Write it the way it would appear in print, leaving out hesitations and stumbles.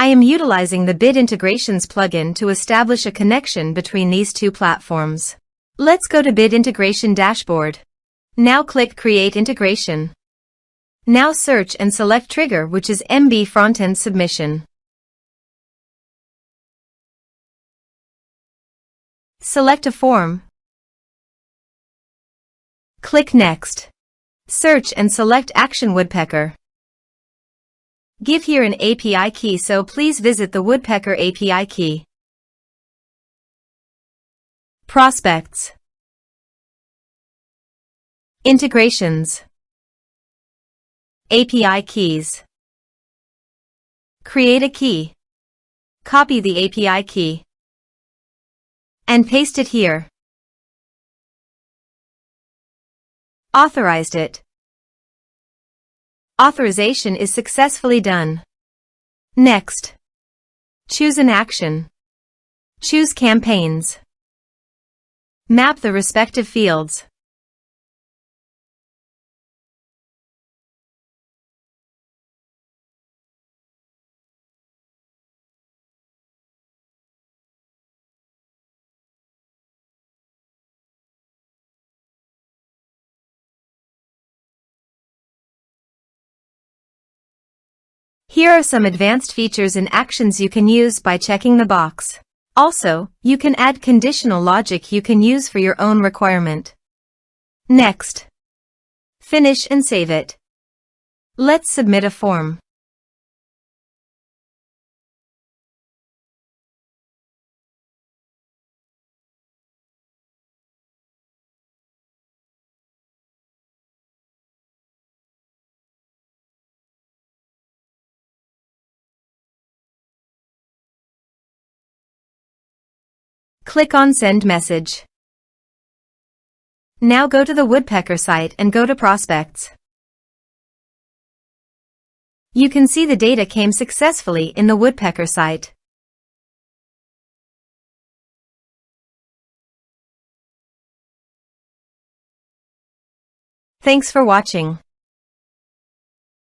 I am utilizing the Bid Integrations plugin to establish a connection between these two platforms. Let's go to Bid Integration Dashboard. Now click Create Integration. Now search and select trigger, which is MB Frontend Submission. Select a form. Click Next. Search and select Action Woodpecker. Give here an API key, so please visit the Woodpecker API key. Prospects. Integrations. API keys. Create a key. Copy the API key and paste it here. Authorized it. Authorization is successfully done. Next. Choose an action. Choose campaigns. Map the respective fields. Here are some advanced features and actions you can use by checking the box. Also, you can add conditional logic you can use for your own requirement. Next. Finish and save it. Let's submit a form. Click on Send Message. Now go to the Woodpecker site and go to Prospects. You can see the data came successfully in the Woodpecker site. Thanks for watching.